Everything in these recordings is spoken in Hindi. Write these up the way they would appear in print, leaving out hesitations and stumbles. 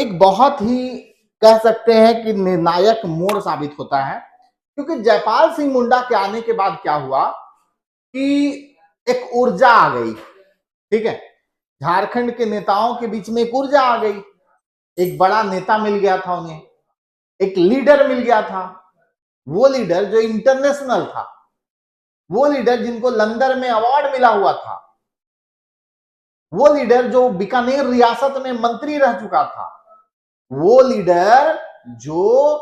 एक बहुत ही कह सकते हैं कि निर्णायक मोड़ साबित होता है, क्योंकि जयपाल सिंह मुंडा के आने के बाद क्या हुआ कि एक ऊर्जा आ गई। ठीक है, झारखंड के नेताओं के बीच में एक ऊर्जा आ गई, एक बड़ा नेता मिल गया था उन्हें, एक लीडर मिल गया था। वो लीडर जो इंटरनेशनल था, वो लीडर जिनको लंदन में अवार्ड मिला हुआ था, वो लीडर जो बीकानेर रियासत में मंत्री रह चुका था, वो लीडर जो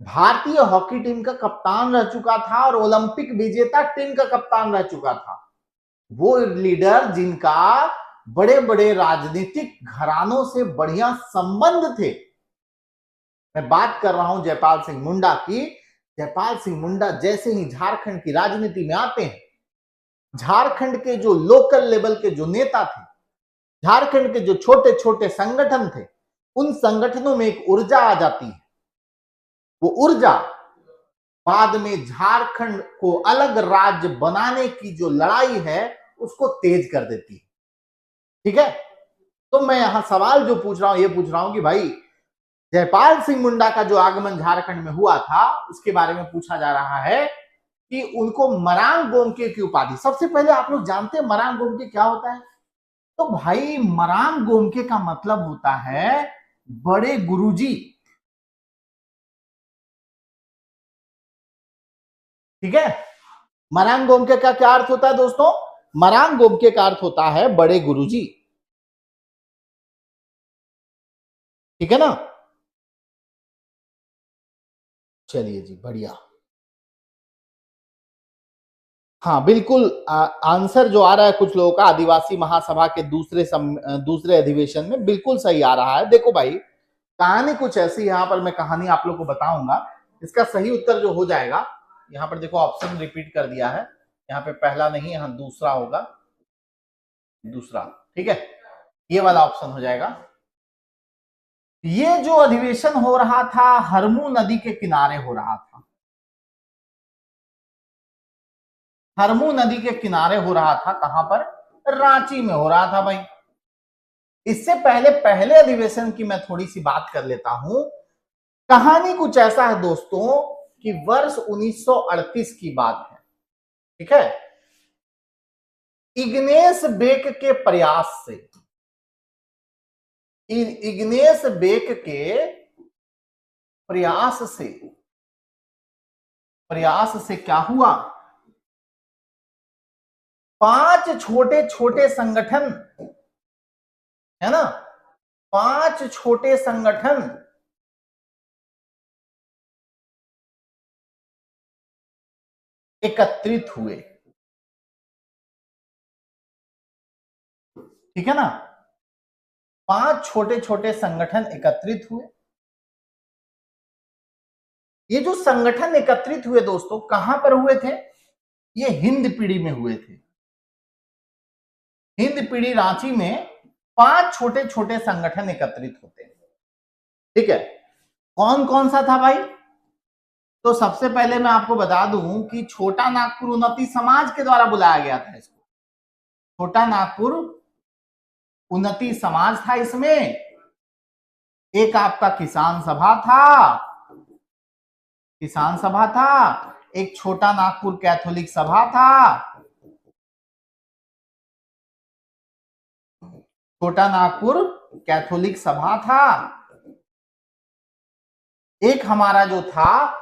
भारतीय हॉकी टीम का कप्तान रह चुका था और ओलंपिक विजेता टीम का कप्तान रह चुका था, वो लीडर जिनका बड़े बड़े राजनीतिक घरानों से बढ़िया संबंध थे। मैं बात कर रहा हूं जयपाल सिंह मुंडा की। जयपाल सिंह मुंडा जैसे ही झारखंड की राजनीति में आते हैं, झारखंड के जो लोकल लेवल के जो नेता थे, झारखंड के जो छोटे छोटे संगठन थे, उन संगठनों में एक ऊर्जा आ जाती है। वो ऊर्जा बाद में झारखंड को अलग राज्य बनाने की जो लड़ाई है उसको तेज कर देती है। ठीक है, तो मैं यहां सवाल जो पूछ रहा हूं, ये पूछ रहा हूं कि भाई जयपाल सिंह मुंडा का जो आगमन झारखंड में हुआ था, उसके बारे में पूछा जा रहा है कि उनको मरांग गोमके की उपाधि। सबसे पहले आप लोग जानते हैं मरांग गोमके क्या होता है? तो भाई मरांग गोमके का मतलब होता है बड़े गुरुजी। ठीक है, मरांग गोमके का क्या अर्थ होता है दोस्तों? मरांग गोमके का अर्थ होता है बड़े गुरुजी। ठीक है ना? चलिए जी, बढ़िया। हाँ बिल्कुल, आंसर जो आ रहा है कुछ लोगों का आदिवासी महासभा के दूसरे अधिवेशन में, बिल्कुल सही आ रहा है। देखो भाई, कहानी कुछ ऐसी, यहां पर मैं कहानी आप लोग को बताऊंगा। इसका सही उत्तर जो हो जाएगा, यहाँ पर देखो ऑप्शन रिपीट कर दिया है, यहाँ पे पहला नहीं, यहाँ दूसरा होगा, दूसरा। ठीक है, ये वाला ऑप्शन हो जाएगा। ये जो अधिवेशन हो रहा था हरमू नदी के किनारे हो रहा था, हरमू नदी के किनारे हो रहा था। कहां पर? रांची में हो रहा था भाई। इससे पहले पहले अधिवेशन की मैं थोड़ी सी बात कर लेता हूं। कहानी कुछ ऐसा है दोस्तों कि वर्ष 1938 की बात है। ठीक है, इग्नेस बेक के प्रयास से, इग्नेस बेक के प्रयास से क्या हुआ? 5 छोटे छोटे संगठन, है ना, 5 छोटे संगठन एकत्रित हुए। ठीक है ना, 5 छोटे छोटे संगठन एकत्रित हुए। ये जो संगठन एकत्रित हुए दोस्तों, कहां पर हुए थे? ये हिंद पीढ़ी में हुए थे। हिंद पीढ़ी रांची में 5 छोटे छोटे संगठन एकत्रित होते हैं। ठीक है, कौन कौन सा था भाई? तो सबसे पहले मैं आपको बता दूं कि छोटा नागपुर उन्नति समाज के द्वारा बुलाया गया था इसको। छोटा नागपुर उन्नति समाज था इसमें। एक आपका किसान सभा था, किसान सभा था। एक छोटा नागपुर कैथोलिक सभा था, छोटा नागपुर कैथोलिक सभा था। एक हमारा जो था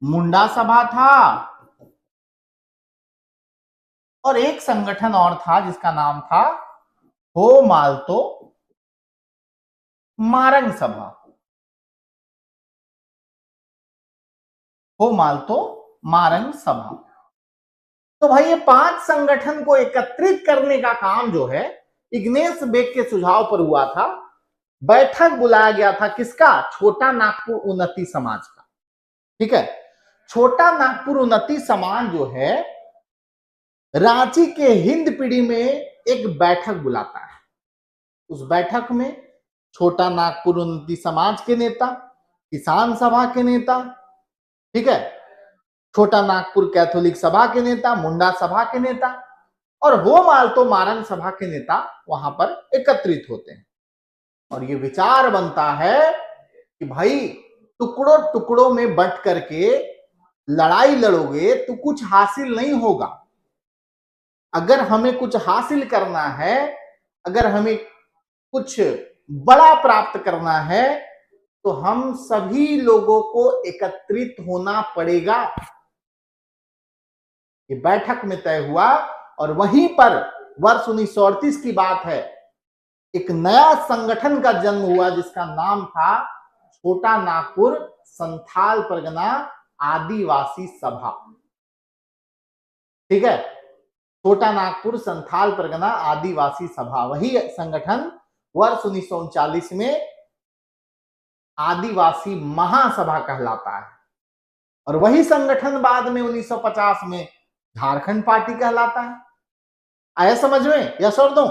मुंडा सभा था, और एक संगठन और था जिसका नाम था हो मालतो मारंग सभा। हो मालतो मारंग सभा। तो भाई ये 5 संगठन को एकत्रित करने का काम जो है इग्नेस बेक के सुझाव पर हुआ था। बैठक बुलाया गया था किसका? छोटा नागपुर उन्नति समाज का। ठीक है, छोटा नागपुर उन्नति समाज जो है रांची के हिंद पीढ़ी में एक बैठक बुलाता है। उस बैठक में छोटा नागपुर उन्नति समाज के नेता, किसान सभा के नेता, ठीक है, छोटा नागपुर कैथोलिक सभा के नेता, मुंडा सभा के नेता, और हो माल तो मारन सभा के नेता वहां पर एकत्रित होते हैं और ये विचार बनता है कि भाई टुकड़ों टुकड़ों में बंट करके लड़ाई लड़ोगे तो कुछ हासिल नहीं होगा। अगर हमें कुछ हासिल करना है, अगर हमें कुछ बड़ा प्राप्त करना है तो हम सभी लोगों को एकत्रित होना पड़ेगा। ये बैठक में तय हुआ और वहीं पर वर्ष 1938 की बात है, एक नया संगठन का जन्म हुआ जिसका नाम था छोटा नागपुर संथाल परगना आदिवासी सभा। ठीक है, छोटा नागपुर संथाल परगना आदिवासी सभा, वही संगठन वर्ष 1939 में आदिवासी महासभा कहलाता है और वही संगठन बाद में 1950 में झारखंड पार्टी कहलाता है। आया समझ में? यस और नो?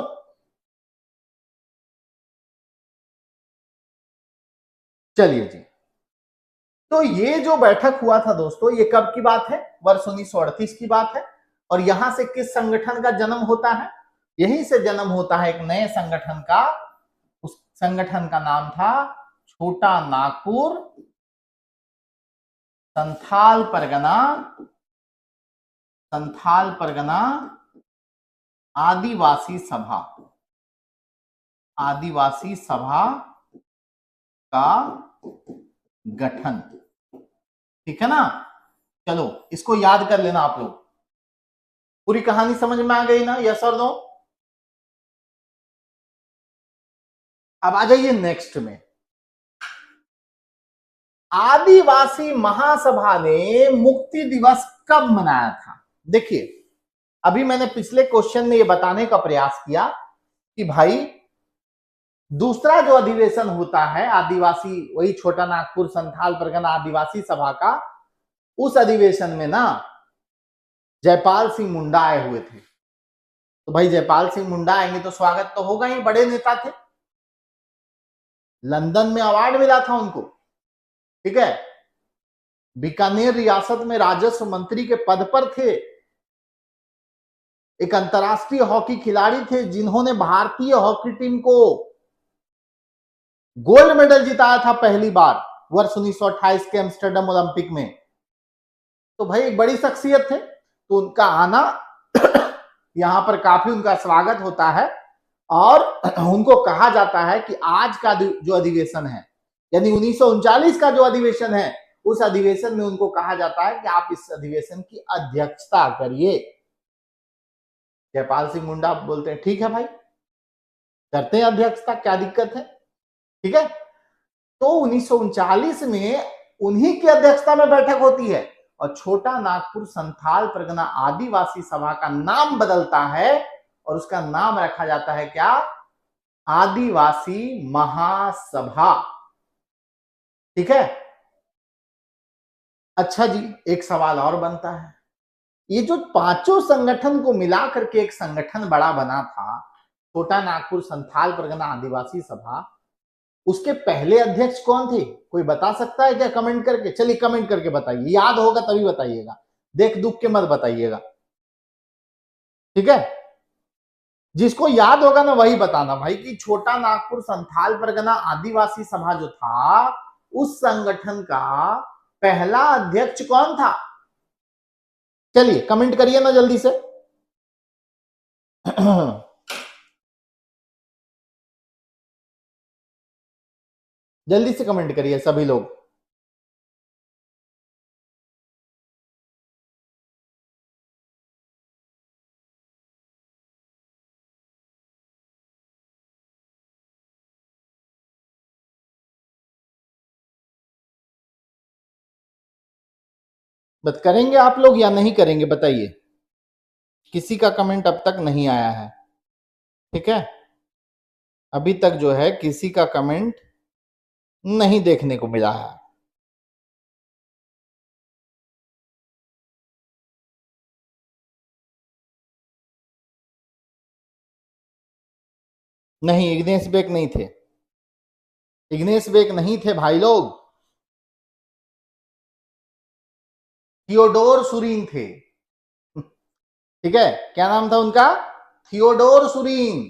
चलिए जी, तो ये जो बैठक हुआ था दोस्तों, ये कब की बात है? वर्ष 1938 की बात है। और यहां से किस संगठन का जन्म होता है? यहीं से जन्म होता है एक नए संगठन का। उस संगठन का नाम था छोटा नागपुर संथाल परगना आदिवासी सभा, आदिवासी सभा का गठन। ठीक है ना? चलो इसको याद कर लेना आप लोग। पूरी कहानी समझ में आ गई ना? यस और नो? अब आ जाइए नेक्स्ट में। आदिवासी महासभा ने मुक्ति दिवस कब मनाया था? देखिए, अभी मैंने पिछले क्वेश्चन में ये बताने का प्रयास किया कि भाई दूसरा जो अधिवेशन होता है आदिवासी, वही छोटा नागपुर संथाल परगना आदिवासी सभा का, उस अधिवेशन में ना जयपाल सिंह मुंडा आए हुए थे। तो भाई जयपाल सिंह मुंडा आएंगे तो स्वागत तो होगा ही, बड़े नेता थे, लंदन में अवार्ड मिला था उनको। ठीक है, बीकानेर रियासत में राजस्व मंत्री के पद पर थे, एक अंतरराष्ट्रीय हॉकी खिलाड़ी थे जिन्होंने भारतीय हॉकी टीम को गोल्ड मेडल जिताया था पहली बार वर्ष 1928 के एम्स्टर्डम ओलंपिक में। तो भाई एक बड़ी शख्सियत थे, तो उनका आना यहां पर काफी उनका स्वागत होता है और उनको कहा जाता है कि आज का जो अधिवेशन है, यानी 1939 का जो अधिवेशन है, उस अधिवेशन में उनको कहा जाता है कि आप इस अधिवेशन की अध्यक्षता करिए। जयपाल सिंह मुंडा बोलते हैं ठीक है भाई, करते हैं अध्यक्षता, क्या दिक्कत है। ठीक है, तो 1939 में उन्हीं की अध्यक्षता में बैठक होती है और छोटा नागपुर संथाल परगना आदिवासी सभा का नाम बदलता है और उसका नाम रखा जाता है क्या? आदिवासी महासभा। ठीक है, अच्छा जी, एक सवाल और बनता है, ये जो पांचों संगठन को मिलाकर के एक संगठन बड़ा बना था छोटा नागपुर संथाल परगना आदिवासी सभा, उसके पहले अध्यक्ष कौन थे? कोई बता सकता है क्या कमेंट करके? चलिए कमेंट करके बताइए, याद होगा तभी बताइएगा, देख दुख के मत बताइएगा। ठीक है, जिसको याद होगा ना वही बताना भाई कि छोटा नागपुर संथाल परगना आदिवासी सभा जो था, उस संगठन का पहला अध्यक्ष कौन था? चलिए कमेंट करिए ना जल्दी से। जल्दी से कमेंट करिए सभी लोग। बस करेंगे आप लोग या नहीं करेंगे बताइए? किसी का कमेंट अब तक नहीं आया है। ठीक है, अभी तक जो है किसी का कमेंट नहीं देखने को मिला है। नहीं, इग्नेश बेक नहीं थे, इग्नेश बेक नहीं थे भाई लोग, थियोडोर सुरीन थे। ठीक है, क्या नाम था उनका? थियोडोर सुरीन।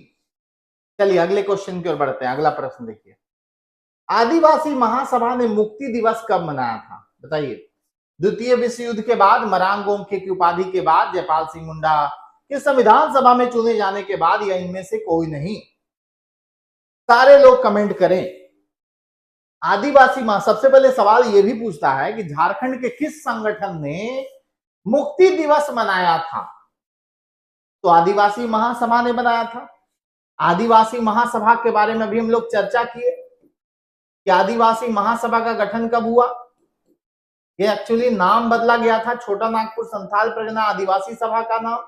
चलिए अगले क्वेश्चन की ओर बढ़ते हैं। अगला प्रश्न देखिए, आदिवासी महासभा ने मुक्ति दिवस कब मनाया था? बताइए। द्वितीय विश्व युद्ध के बाद, मरांग गोमखे की उपाधि के बाद, जयपाल सिंह मुंडा के संविधान सभा में चुने जाने के बाद, या इनमें से कोई नहीं? सारे लोग कमेंट करें। आदिवासी सबसे पहले सवाल यह भी पूछता है कि झारखंड के किस संगठन ने मुक्ति दिवस मनाया था? तो आदिवासी महासभा ने बनाया था। आदिवासी महासभा के बारे में भी हम लोग चर्चा किए कि आदिवासी महासभा का गठन कब हुआ। ये एक्चुअली नाम बदला गया था, छोटा नागपुर संथाल परगना आदिवासी सभा का नाम।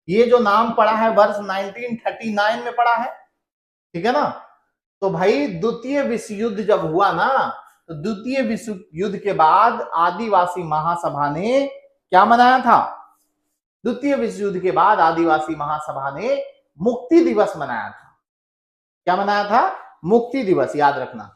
ये जो नाम पड़ा है वर्ष 1939 में पड़ा है, ठीक है ना। तो भाई द्वितीय विश्व युद्ध जब हुआ ना, तो द्वितीय विश्व युद्ध के बाद आदिवासी महासभा ने क्या मनाया था? द्वितीय विश्व युद्ध के बाद आदिवासी महासभा ने मुक्ति दिवस मनाया था। क्या मनाया था? मुक्ति दिवस, याद रखना।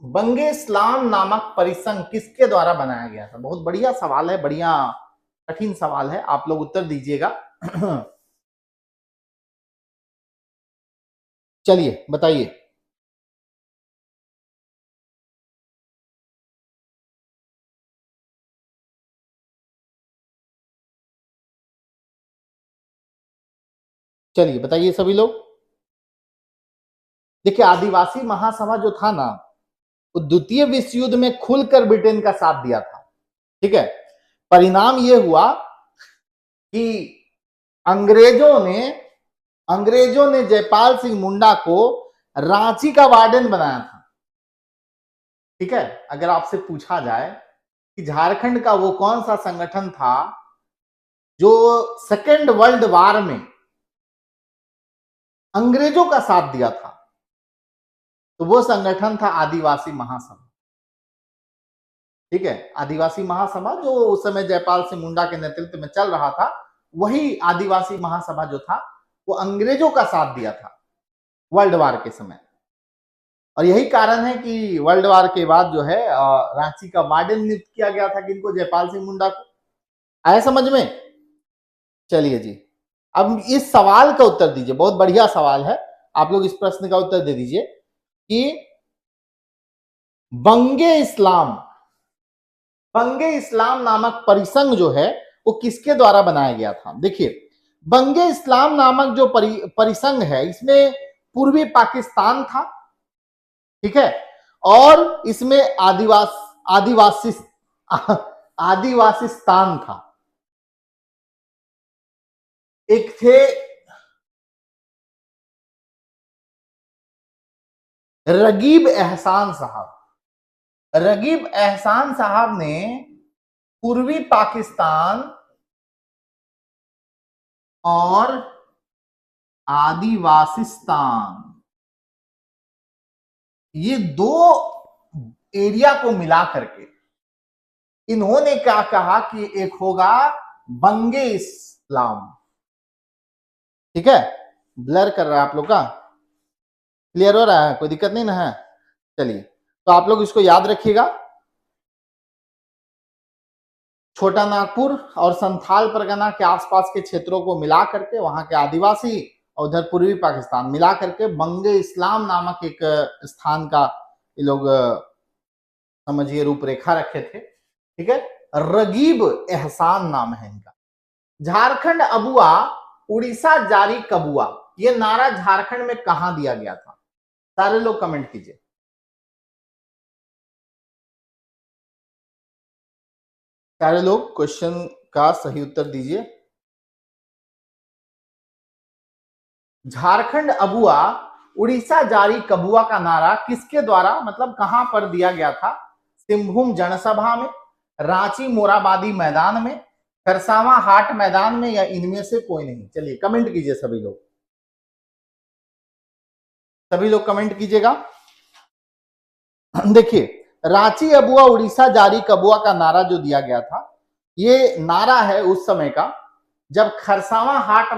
बंगेस्लाम नामक परिसंघ किसके द्वारा बनाया गया था? बहुत बढ़िया सवाल है, बढ़िया कठिन सवाल है, आप लोग उत्तर दीजिएगा। चलिए बताइए। चलिए बताइए सभी लोग। देखिए आदिवासी महासभा जो था ना, वो द्वितीय विश्व युद्ध में खुलकर ब्रिटेन का साथ दिया था, ठीक है। परिणाम यह हुआ कि अंग्रेजों ने जयपाल सिंह मुंडा को रांची का वार्डन बनाया था, ठीक है। अगर आपसे पूछा जाए कि झारखंड का वो कौन सा संगठन था जो सेकेंड वर्ल्ड वॉर में अंग्रेजों का साथ दिया था, तो वो संगठन था आदिवासी महासभा, ठीक है। आदिवासी महासभा जो उस समय जयपाल सिंह मुंडा के नेतृत्व में चल रहा था, वही आदिवासी महासभा जो था वो अंग्रेजों का साथ दिया था वर्ल्ड वार के समय। और यही कारण है कि वर्ल्ड वार के बाद जो है रांची का वार्डन नियुक्त किया गया था, किनको? जयपाल सिंह मुंडा को। आया समझ में? चलिए जी, अब इस सवाल का उत्तर दीजिए, बहुत बढ़िया सवाल है, आप लोग इस प्रश्न का उत्तर दे दीजिए कि बंगे इस्लाम नामक परिसंघ जो है वो किसके द्वारा बनाया गया था? देखिए बंगे इस्लाम नामक जो परिसंघ है, इसमें पूर्वी पाकिस्तान था, ठीक है, और इसमें आदिवासिस्तान था। एक थे रगीब एहसान साहब ने पूर्वी पाकिस्तान और आदिवासिस्तान, ये दो एरिया को मिला करके इन्होंने क्या कहा कि एक होगा बंगे इस्लाम, ठीक है। ब्लर कर रहा है आप लोग का, क्लियर हो रहा है? कोई दिक्कत नहीं ना है? चलिए, तो आप लोग इसको याद रखिएगा। छोटा नागपुर और संथाल परगना के आसपास के क्षेत्रों को मिला करके, वहां के आदिवासी और उधर पूर्वी पाकिस्तान मिला करके बंगे इस्लाम नामक एक स्थान का ये लोग समझिए रूपरेखा रखे थे, ठीक है। रगीब एहसान नाम है इनका। झारखंड अबुआ उड़ीसा जारी कबुआ, ये नारा झारखंड में कहां दिया गया था? सारे लोग कमेंट कीजिए। सारे लोग क्वेश्चन का सही उत्तर दीजिए। झारखंड अबुआ उड़ीसा जारी कबुआ का नारा किसके द्वारा, मतलब कहां पर दिया गया था? सिंहभूम जनसभा में, रांची मोराबादी मैदान में, खरसावा हाट मैदान में, या इनमें से कोई नहीं? चलिए कमेंट कीजिए सभी लोग कमेंट कीजिएगा। देखिए रांची अबुआ उड़ीसा जारी कबुआ का नारा जो दिया गया था, ये नारा है उस समय का जब खरसावा हाट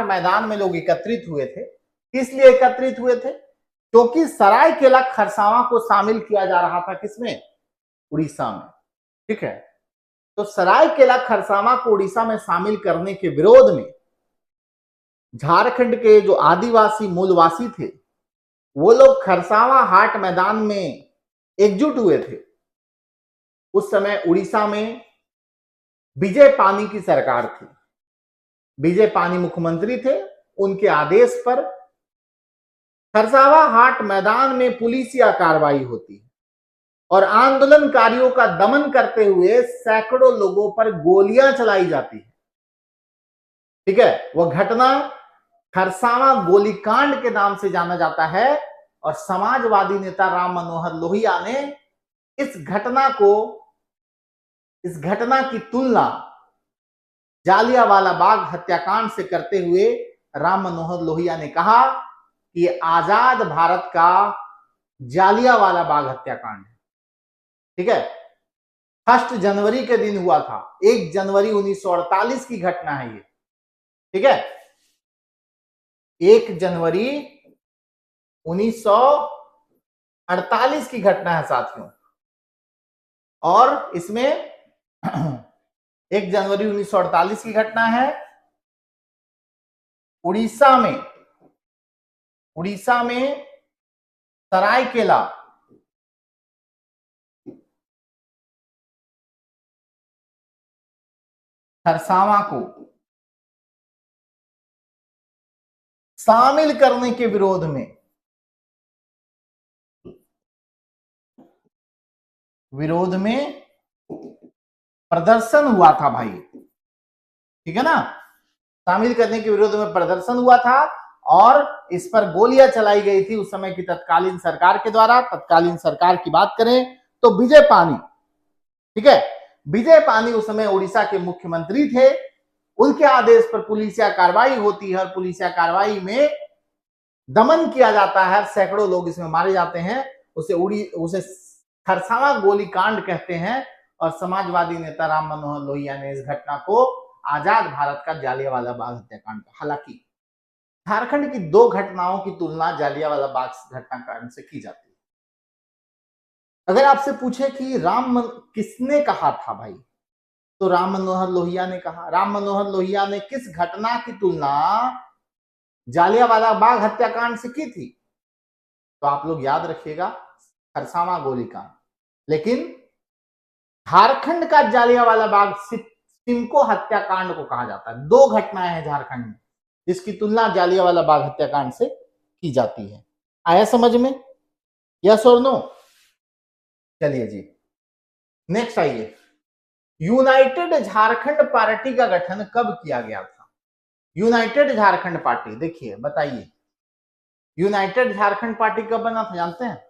मैदान में लोग एकत्रित हुए थे। किस लिए एकत्रित हुए थे? क्योंकि सरायकेला खरसावा को शामिल किया जा रहा था किसमें? उड़ीसा में। ठीक है, तो सरायकेला खरसावां को उड़ीसा में शामिल करने के विरोध में झारखंड के जो आदिवासी मूलवासी थे वो लोग खरसावां हाट मैदान में एकजुट हुए थे। उस समय उड़ीसा में विजय पानी की सरकार थी, विजय पानी मुख्यमंत्री थे। उनके आदेश पर खरसावां हाट मैदान में पुलिसिया कार्रवाई होती है और आंदोलनकारियों का दमन करते हुए सैकड़ों लोगों पर गोलियां चलाई जाती है। ठीक है, वह घटना खरसावां गोलीकांड के नाम से जाना जाता है और समाजवादी नेता राम मनोहर लोहिया ने इस घटना की तुलना जालियांवाला बाग हत्याकांड से करते हुए राम मनोहर लोहिया ने कहा कि ये आजाद भारत का जालियांवाला बाग हत्याकांड है। ठीक है, 1 जनवरी के दिन हुआ था, 1 जनवरी 1948 की घटना है ये। ठीक है, 1 जनवरी 1948 की घटना है साथियों, और इसमें 1 जनवरी 1948 की घटना है। उड़ीसा में सरायकेला खरसावां को शामिल करने के विरोध में प्रदर्शन हुआ था भाई। ठीक है ना, शामिल करने के विरोध में प्रदर्शन हुआ था और इस पर गोलियां चलाई गई थी उस समय की तत्कालीन सरकार के द्वारा। तत्कालीन सरकार की बात करें तो विजय पानी, ठीक है, विजय पानी उस समय उड़ीसा के मुख्यमंत्री थे। उनके आदेश पर पुलिसिया कार्रवाई होती है और पुलिसिया कार्रवाई में दमन किया जाता है, सैकड़ों लोग इसमें मारे जाते हैं। उसे खरसावां गोलीकांड कहते हैं और समाजवादी नेता राम मनोहर लोहिया ने इस घटना को आजाद भारत का जालियांवाला बाग हत्याकांड। हालांकि झारखंड की 2 घटनाओं की तुलना जालियांवाला बाग हत्याकांड से की जाती है। अगर आपसे पूछे कि किसने कहा था भाई, तो राम मनोहर लोहिया ने कहा। राम मनोहर लोहिया ने किस घटना की तुलना जालियांवाला बाग हत्याकांड से की थी? तो आप लोग याद रखिएगा, खरसावां गोलीकांड। लेकिन झारखंड का जालियांवाला बाग सिमको हत्याकांड को कहा जाता है। 2 घटनाएं हैं झारखंड में जिसकी तुलना जालियांवाला बाग हत्याकांड से की जाती है। आया समझ में? यस और नो? चलिए जी, नेक्स्ट आइए। यूनाइटेड झारखंड पार्टी का गठन कब किया गया था? यूनाइटेड झारखंड पार्टी, देखिए बताइए, यूनाइटेड झारखंड पार्टी कब बना था जानते हैं?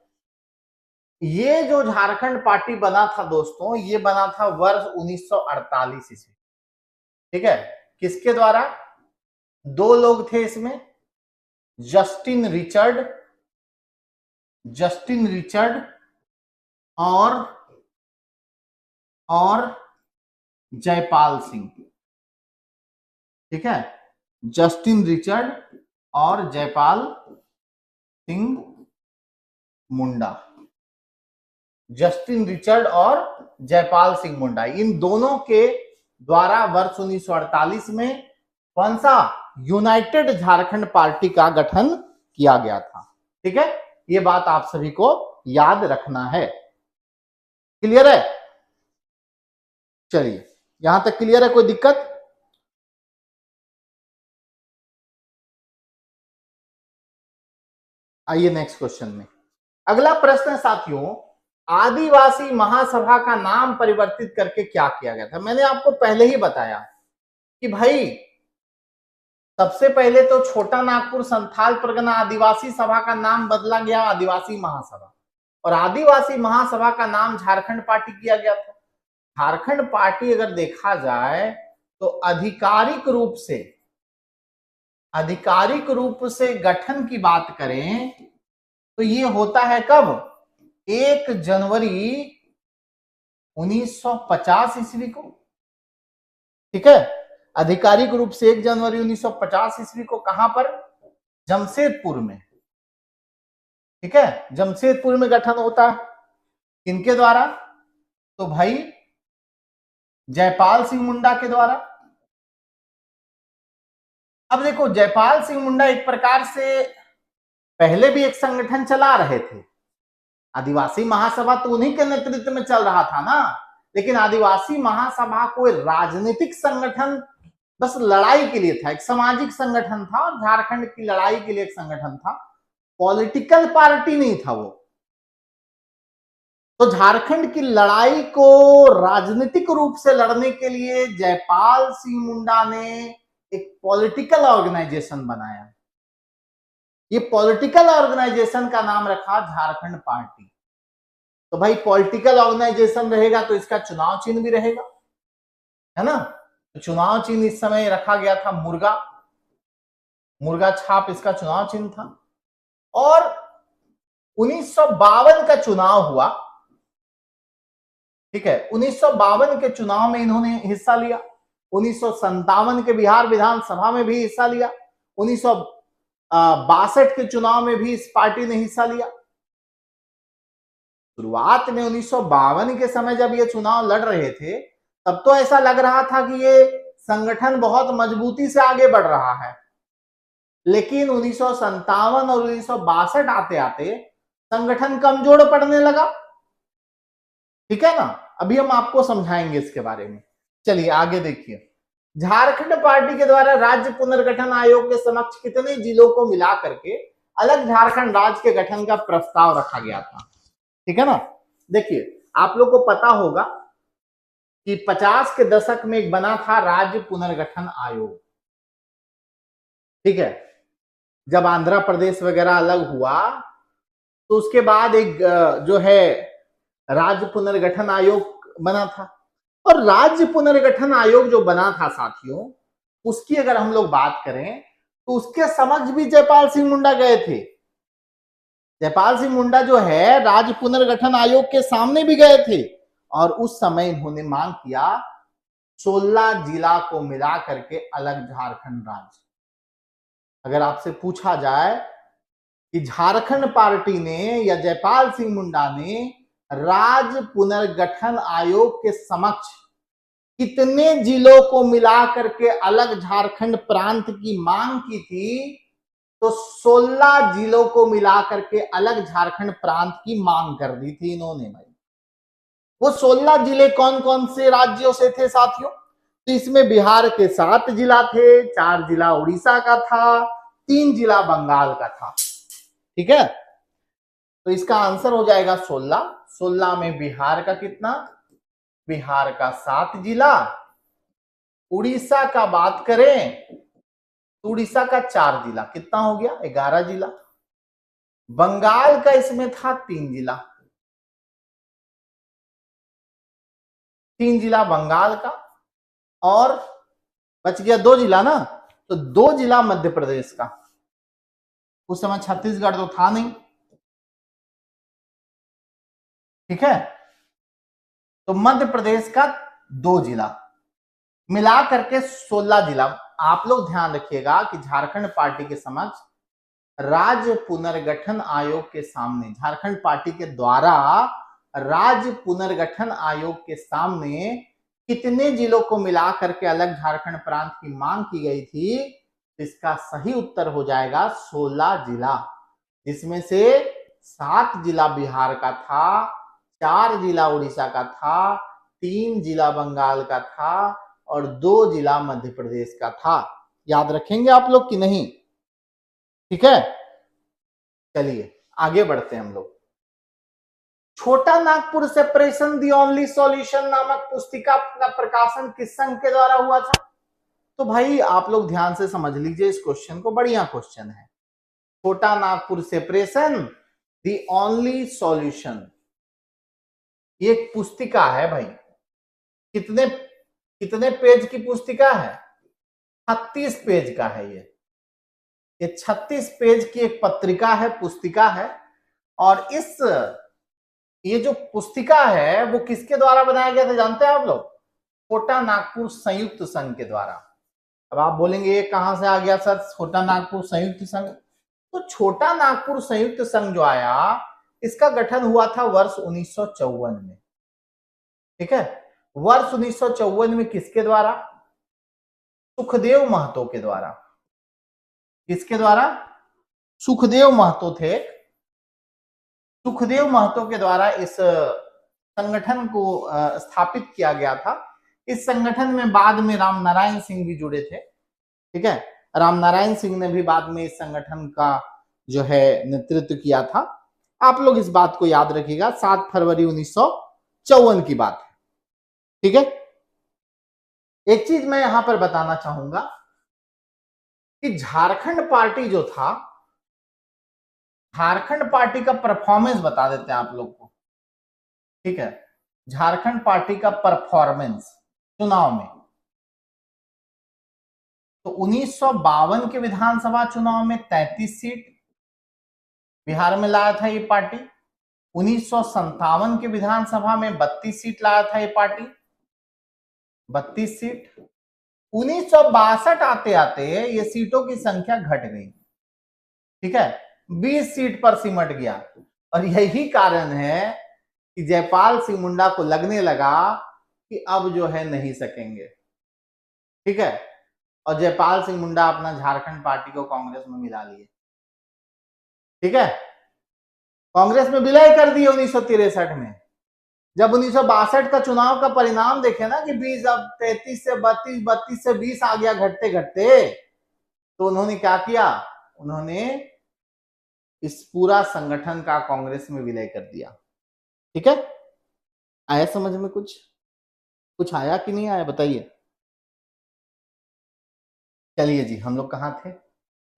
ये जो झारखंड पार्टी बना था दोस्तों, ये बना था वर्ष 1948 ईस्वी। ठीक है, किसके द्वारा? 2 लोग थे इसमें, जस्टिन रिचर्ड और जयपाल सिंह। ठीक है, जस्टिन रिचर्ड और जयपाल सिंह मुंडा। जस्टिन रिचर्ड और जयपाल सिंह मुंडा, इन दोनों के द्वारा वर्ष 1948 में कौन सा? यूनाइटेड झारखंड पार्टी का गठन किया गया था। ठीक है, ये बात आप सभी को याद रखना है। क्लियर है? चलिए, यहां तक क्लियर है? कोई दिक्कत? आइए नेक्स्ट क्वेश्चन में। अगला प्रश्न है साथियों, आदिवासी महासभा का नाम परिवर्तित करके क्या किया गया था? मैंने आपको पहले ही बताया कि भाई सबसे पहले तो छोटा नागपुर संथाल परगना आदिवासी सभा का नाम बदला गया आदिवासी महासभा, और आदिवासी महासभा का नाम झारखंड पार्टी किया गया था। झारखंड पार्टी अगर देखा जाए तो आधिकारिक रूप से गठन की बात करें तो ये होता है कब? 1 जनवरी 1950 ईस्वी को। ठीक है, आधिकारिक रूप से 1 जनवरी 1950 ईस्वी को। कहां पर? जमशेदपुर में। ठीक है, जमशेदपुर में गठन होता है। किनके द्वारा? तो भाई जयपाल सिंह मुंडा के द्वारा। अब देखो, जयपाल सिंह मुंडा एक प्रकार से पहले भी एक संगठन चला रहे थे। आदिवासी महासभा तो उन्हीं के नेतृत्व में चल रहा था ना, लेकिन आदिवासी महासभा कोई राजनीतिक संगठन बस लड़ाई के लिए था, एक सामाजिक संगठन था और झारखंड की लड़ाई के लिए एक संगठन था, पॉलिटिकल पार्टी नहीं था वो। तो झारखंड की लड़ाई को राजनीतिक रूप से लड़ने के लिए जयपाल सिंह मुंडा ने एक पॉलिटिकल ऑर्गेनाइजेशन बनाया। ये पॉलिटिकल ऑर्गेनाइजेशन का नाम रखा झारखंड पार्टी। तो भाई पॉलिटिकल ऑर्गेनाइजेशन रहेगा तो इसका चुनाव चिन्ह भी रहेगा, है ना। तो चुनाव चिन्ह इस समय रखा गया था मुर्गा, मुर्गा छाप इसका चुनाव चिन्ह था। और 1952 का चुनाव हुआ, ठीक है, 1952 के चुनाव में इन्होंने हिस्सा लिया। 1957 के बिहार विधानसभा में भी हिस्सा लिया। 1962 के चुनाव में भी इस पार्टी ने हिस्सा लिया। शुरुआत में 1952 के समय जब ये चुनाव लड़ रहे थे तब तो ऐसा लग रहा था कि ये संगठन बहुत मजबूती से आगे बढ़ रहा है, लेकिन 1957 और 1962 आते आते संगठन कमजोर पड़ने लगा। ठीक है ना, अभी हम आपको समझाएंगे इसके बारे में। चलिए आगे देखिए, झारखंड पार्टी के द्वारा राज्य पुनर्गठन आयोग के समक्ष कितने जिलों को मिला करके अलग झारखंड राज्य के गठन का प्रस्ताव रखा गया था। ठीक है ना, देखिए आप लोग को पता होगा कि 50 के दशक में एक बना था राज्य पुनर्गठन आयोग। ठीक है, जब आंध्र प्रदेश वगैरह अलग हुआ तो उसके बाद एक जो है राज्य पुनर्गठन आयोग बना था। और राज्य पुनर्गठन आयोग जो बना था साथियों, उसकी अगर हम लोग बात करें तो उसके समक्ष भी जयपाल सिंह मुंडा गए थे। जयपाल सिंह मुंडा जो है राज्य पुनर्गठन आयोग के सामने भी गए थे और उस समय इन्होंने मांग किया 16 जिला को मिला करके अलग झारखंड राज्य। अगर आपसे पूछा जाए कि झारखंड पार्टी ने या जयपाल सिंह मुंडा ने राज्य पुनर्गठन आयोग के समक्ष कितने जिलों को मिला करके अलग झारखंड प्रांत की मांग की थी, तो 16 जिलों को मिला करके अलग झारखंड प्रांत की मांग कर दी थी इन्होंने। भाई वो 16 जिले कौन कौन से राज्यों से थे साथियों? तो इसमें बिहार के 7 जिला थे, 4 जिला उड़ीसा का था, 3 जिला बंगाल का था। ठीक है, तो इसका आंसर हो जाएगा 16। 16 में बिहार का कितना? बिहार का 7 जिला। उड़ीसा का बात करें तो उड़ीसा का 4 जिला, कितना हो गया? 11 जिला। बंगाल का इसमें था 3 जिला, 3 जिला बंगाल का, और बच गया 2 जिला ना, तो 2 जिला मध्य प्रदेश का। उस समय छत्तीसगढ़ तो था नहीं। ठीक है, तो मध्य प्रदेश का 2 जिला मिला करके 16 जिला। आप लोग ध्यान रखिएगा कि झारखंड पार्टी के समक्ष राज्य पुनर्गठन आयोग के सामने, झारखंड पार्टी के द्वारा राज्य पुनर्गठन आयोग के सामने कितने जिलों को मिला करके अलग झारखंड प्रांत की मांग की गई थी? इसका सही उत्तर हो जाएगा 16 जिला, जिसमें से 7 जिला बिहार का था, 4 जिला उड़ीसा का था, 3 जिला बंगाल का था और 2 जिला मध्य प्रदेश का था। याद रखेंगे आप लोग कि नहीं? ठीक है, चलिए आगे बढ़ते हैं हम लोग। छोटा Nagpur separation the only solution नामक पुस्तिका का प्रकाशन किस संघ के द्वारा हुआ था? तो भाई आप लोग ध्यान से समझ लीजिए इस क्वेश्चन को, बढ़िया क्वेश्चन है। छोटा Nagpur separation the only solution, ये एक पुस्तिका है भाई। कितने कितने पेज की पुस्तिका है? 36 पेज का है ये 36 पेज की एक पत्रिका है, पुस्तिका है। और ये जो पुस्तिका है वो किसके द्वारा बनाया गया था जानते हैं आप लोग? छोटा नागपुर संयुक्त संघ के द्वारा। अब आप बोलेंगे ये कहां से आ गया सर छोटा नागपुर संयुक्त संघ? तो छोटा नागपुर संयुक्त संघ जो आया, इसका गठन हुआ था वर्ष 1954 में। ठीक है। वर्ष 1954 में किसके द्वारा? सुखदेव महतो के द्वारा। किसके द्वारा? सुखदेव महतो थे। सुखदेव महतो के द्वारा इस संगठन को स्थापित किया गया था। इस संगठन में बाद में राम नारायण सिंह भी जुड़े थे। ठीक है, राम नारायण सिंह ने भी बाद में इस संगठन का जो है नेतृत्व किया था। आप लोग इस बात को याद रखिएगा, 7 फरवरी 1954 की बात है। ठीक है, एक चीज मैं यहां पर बताना चाहूंगा कि झारखंड पार्टी जो था, झारखंड पार्टी का परफॉर्मेंस बता देते हैं आप लोग को। ठीक है, झारखंड पार्टी का परफॉर्मेंस चुनाव में, तो 1952 के विधानसभा चुनाव में 33 सीट बिहार में लाया था ये पार्टी। 1957 के विधानसभा में 32 सीट लाया था ये पार्टी, 32 सीट। 1962 आते आते ये सीटों की संख्या घट गई। ठीक है, 20 सीट पर सिमट गया। और यही कारण है कि जयपाल सिंह मुंडा को लगने लगा कि अब जो है नहीं सकेंगे। ठीक है, और जयपाल सिंह मुंडा अपना झारखंड पार्टी को कांग्रेस में मिला लिए। ठीक है, कांग्रेस में विलय कर दिए 1963 में। जब 1962 का चुनाव का परिणाम देखे ना कि 20 अब 33 से 32, 32 से 20 आ गया घटते घटते, तो उन्होंने क्या किया? उन्होंने इस पूरा संगठन का कांग्रेस में विलय कर दिया। ठीक है, आया समझ में? कुछ आया कि नहीं आया बताइए। चलिए जी, हम लोग कहां थे?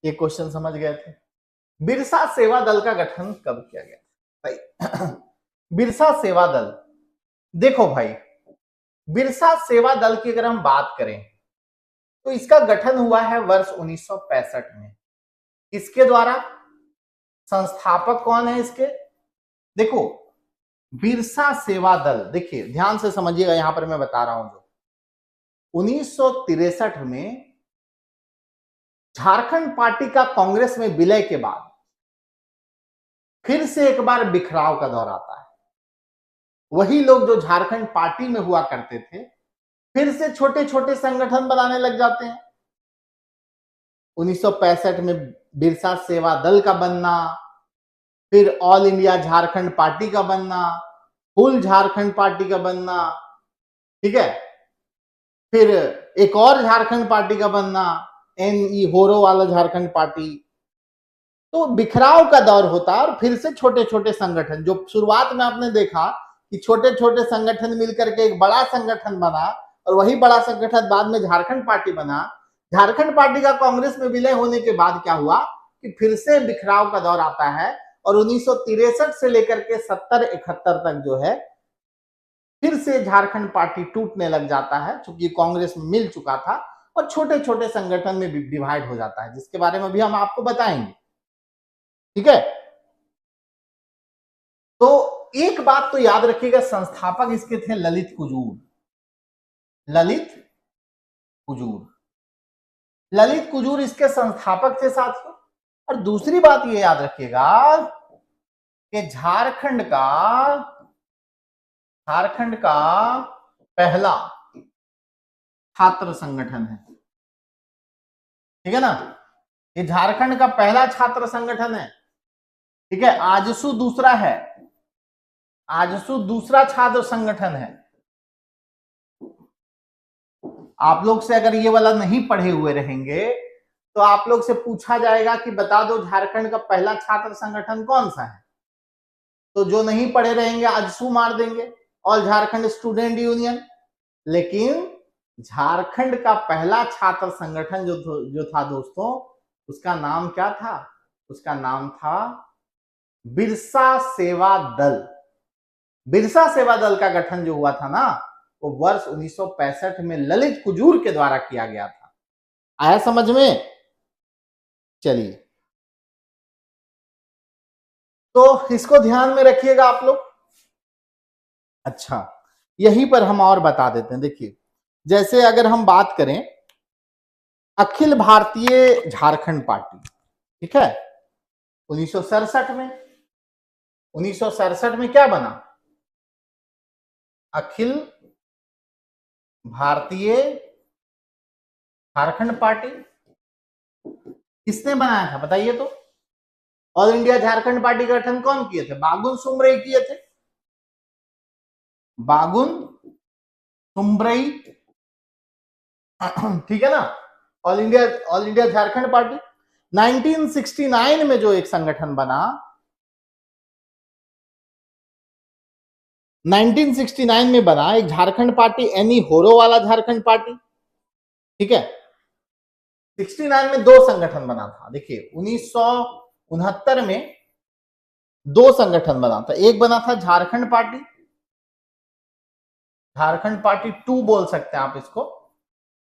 एक क्वेश्चन समझ गए थे। बिरसा सेवा दल का गठन कब किया गया भाई? बिरसा सेवा दल, देखो भाई, बिरसा सेवा दल की अगर हम बात करें तो इसका गठन हुआ है वर्ष 1965 में। इसके द्वारा संस्थापक कौन है इसके? देखो, बिरसा सेवा दल, देखिए ध्यान से समझिएगा, यहां पर मैं बता रहा हूं जो 1963 में झारखंड पार्टी का कांग्रेस में विलय के बाद फिर से एक बार बिखराव का दौर आता है। वही लोग जो झारखंड पार्टी में हुआ करते थे फिर से छोटे छोटे संगठन बनाने लग जाते हैं। 1965 में बिरसा सेवा दल का बनना, फिर ऑल इंडिया झारखंड पार्टी का बनना, फुल झारखंड पार्टी का बनना, ठीक है, फिर एक और झारखंड पार्टी का बनना, एनई होरो वाला झारखंड पार्टी। तो बिखराव का दौर होता है और फिर से छोटे छोटे संगठन, जो शुरुआत में आपने देखा कि छोटे छोटे संगठन मिलकर के एक बड़ा संगठन बना और वही बड़ा संगठन बाद में झारखंड पार्टी बना। झारखंड पार्टी का कांग्रेस में विलय होने के बाद क्या हुआ कि फिर से बिखराव का दौर आता है और 1963 से लेकर के 70-71 तक जो है फिर से झारखंड पार्टी टूटने लग जाता है, क्योंकि कांग्रेस में मिल चुका था और छोटे छोटे संगठन में डिवाइड हो जाता है, जिसके बारे में भी हम आपको बताएंगे। ठीक है, तो एक बात तो याद रखिएगा, संस्थापक इसके थे ललित कुजूर। ललित कुजूर, ललित कुजूर इसके संस्थापक थे साथियों। और दूसरी बात ये याद रखिएगा कि झारखंड का पहला छात्र संगठन है। ठीक है ना, ये झारखंड का पहला छात्र संगठन है। ठीक है, आजसू दूसरा है, आजसू दूसरा छात्र संगठन है। आप लोग से अगर ये वाला नहीं पढ़े हुए रहेंगे तो आप लोग से पूछा जाएगा कि बता दो झारखंड का पहला छात्र संगठन कौन सा है, तो जो नहीं पढ़े रहेंगे आजसू मार देंगे, ऑल झारखंड स्टूडेंट यूनियन। लेकिन झारखंड का पहला छात्र संगठन जो था दोस्तों, उसका नाम क्या था? उसका नाम था बिरसा सेवा दल। बिरसा सेवा दल का गठन जो हुआ था ना, वो वर्ष 1965 में ललित कुजूर के द्वारा किया गया था। आया समझ में? चलिए, तो इसको ध्यान में रखिएगा आप लोग। अच्छा, यहीं पर हम और बता देते हैं। देखिए, जैसे अगर हम बात करें अखिल भारतीय झारखंड पार्टी, ठीक है, 1967 में क्या बना? अखिल भारतीय झारखंड पार्टी किसने बनाया था बताइए तो? ऑल इंडिया झारखंड पार्टी का गठन कौन किए थे? बागुन सुमरई किए थे। बागुन सुमरई, ठीक है ना। ऑल इंडिया झारखंड पार्टी 1969 में जो एक संगठन बना, 1969 में बना एक झारखंड पार्टी, एनी होरो वाला झारखंड पार्टी, ठीक है। 69 में दो संगठन बना था। देखिए 1969 में दो संगठन बना था। एक बना था झारखंड पार्टी, झारखंड पार्टी 2 बोल सकते हैं आप इसको,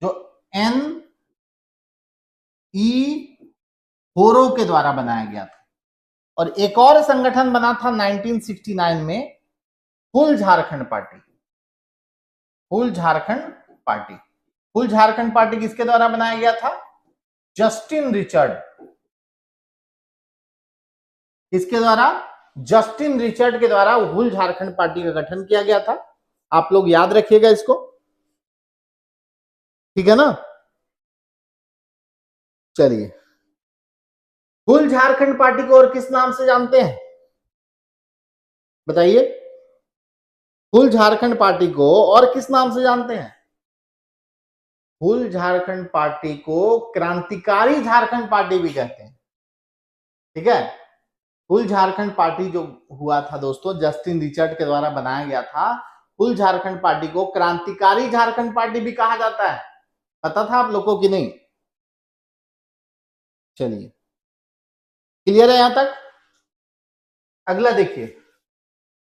जो एन ई होरो के द्वारा बनाया गया था। और एक और संगठन बना था 1969 में, full Jharkhand party. Full Jharkhand party, full Jharkhand party किसके द्वारा बनाया गया था? Justin Richard. किसके द्वारा? जस्टिन रिचर्ड के द्वारा फुल झारखंड पार्टी का गठन किया गया था। आप लोग याद रखिएगा इसको, ठीक है ना। चलिए, फुल झारखंड पार्टी को और किस नाम से जानते हैं बताइए? फुल झारखंड पार्टी को और किस नाम से जानते हैं? फुल झारखंड पार्टी को क्रांतिकारी झारखंड पार्टी भी कहते हैं, ठीक है। फुल झारखंड पार्टी जो हुआ था दोस्तों, जस्टिन रिचर्ड के द्वारा बनाया गया था। फुल झारखंड पार्टी को क्रांतिकारी झारखंड पार्टी भी कहा जाता है। पता था आप लोगों की नहीं? चलिए, क्लियर है यहां तक? अगला देखिए,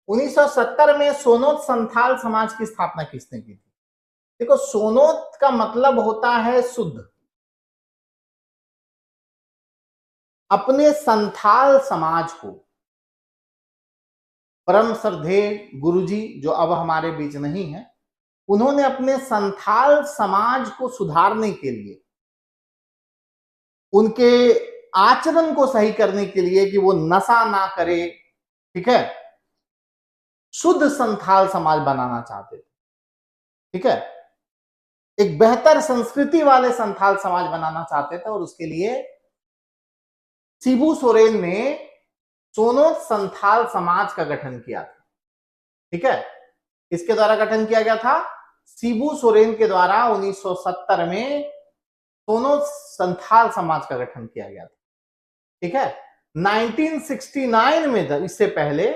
1970 में सोनोत संथाल समाज की स्थापना किसने की थी? देखो, सोनोत का मतलब होता है शुद्ध। अपने संथाल समाज को परम श्रद्धेय गुरुजी, जो अब हमारे बीच नहीं है, उन्होंने अपने संथाल समाज को सुधारने के लिए, उनके आचरण को सही करने के लिए कि वो नशा ना करे, ठीक है, शुद्ध संथाल समाज बनाना चाहते थे, ठीक है। एक बेहतर संस्कृति वाले संथाल समाज बनाना चाहते थे, और उसके लिए शिबू सोरेन ने सोनोत संथाल समाज का गठन किया था, ठीक है। इसके द्वारा गठन किया गया था? शिबू सोरेन के द्वारा 1970 में सोनोत संथाल समाज का गठन किया गया था, ठीक है। 1969 में, इससे पहले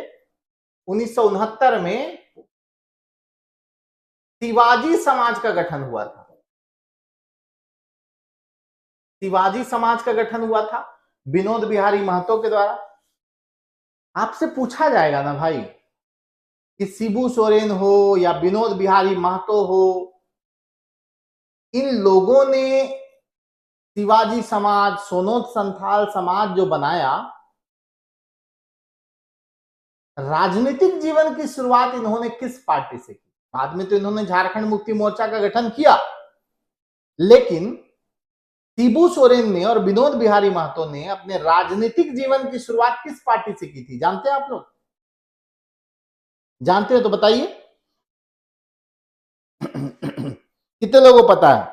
1969 में शिवाजी समाज का गठन हुआ था। शिवाजी समाज का गठन हुआ था विनोद बिहारी महतो के द्वारा। आपसे पूछा जाएगा ना भाई कि शिबू सोरेन हो या विनोद बिहारी महतो हो, इन लोगों ने शिवाजी समाज, सोनोत संथाल समाज जो बनाया, राजनीतिक जीवन की शुरुआत इन्होंने किस पार्टी से की? बाद में तो इन्होंने झारखंड मुक्ति मोर्चा का गठन किया, लेकिन शिबू सोरेन ने और विनोद बिहारी महतो ने अपने राजनीतिक जीवन की शुरुआत किस पार्टी से की थी? जानते हैं आप लोग? जानते हो तो बताइए। कितने लोगों को पता है?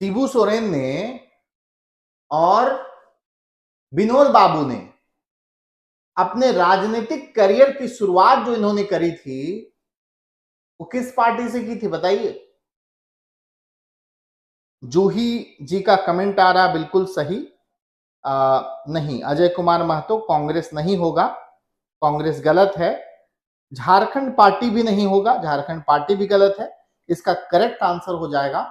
शिबू सोरेन ने और विनोद बाबू ने अपने राजनीतिक करियर की शुरुआत जो इन्होंने करी थी, वो किस पार्टी से की थी बताइए? जूही जी का कमेंट आ रहा, बिल्कुल सही। नहीं, अजय कुमार महतो, कांग्रेस नहीं होगा, कांग्रेस गलत है। झारखंड पार्टी भी नहीं होगा, झारखंड पार्टी भी गलत है। इसका करेक्ट आंसर हो जाएगा